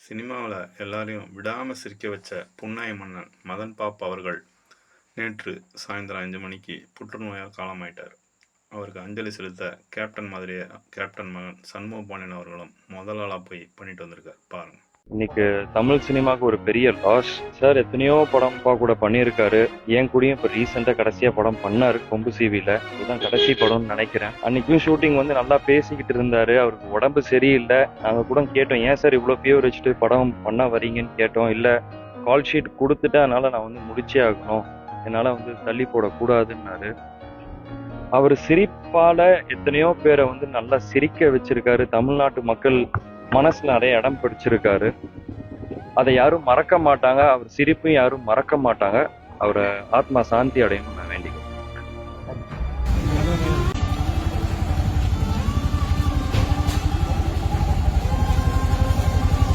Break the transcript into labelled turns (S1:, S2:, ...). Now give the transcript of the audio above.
S1: சினிமாவில் எல்லாரையும் விடாமல் சிரிக்க வச்ச புன்னாய மன்னன் மதன் பாப் அவர்கள் நேற்று சாயந்தரம் 5 மணிக்கு புற்றுநோயால் காலமாயிட்டார். அவருக்கு அஞ்சலி செலுத்த கேப்டன் மாதிரியே கேப்டன் மகன் சண்முக பாண்டியன் அவர்களும் முதல் ஆளாக போய் பண்ணிட்டு வந்திருக்கார். பாருங்க.
S2: இன்னைக்கு தமிழ் சினிமாவுக்கு ஒரு பெரிய லாஸ் சார். எத்தனையோ படம் கூட பண்ணியிருக்காரு. என் கூடயும் இப்போ ரீசெண்டாக கடைசியாக படம் பண்ணாரு கொம்பு சிவியில். இதுதான் கடைசி படம்னு நினைக்கிறேன். அன்னைக்கும் ஷூட்டிங் நல்லா பேசிக்கிட்டு இருந்தாரு. அவருக்கு உடம்பு சரியில்லை. நாங்கள் கூட கேட்டோம், ஏன் சார் இவ்வளோ ஃபீவர் வச்சுட்டு படம் பண்ண வரீங்கன்னு கேட்டோம். இல்லை, கால் ஷீட் கொடுத்துட்டு அதனால நான் முடிச்சே ஆகணும், என்னால் தள்ளி போடக்கூடாதுன்னாரு. அவர் சிரிப்பால எத்தனையோ பேரை நல்லா சிரிக்க வச்சிருக்காரு. தமிழ்நாட்டு மக்கள் மனசுல நிறைய இடம் பிடிச்சிருக்காரு. அதை யாரும் மறக்க மாட்டாங்க. அவர் சிரிப்பையும் யாரும் மறக்க மாட்டாங்க. அவரை ஆத்மா சாந்தி அடையணும்னு நான் வேண்டிக்கிறேன்.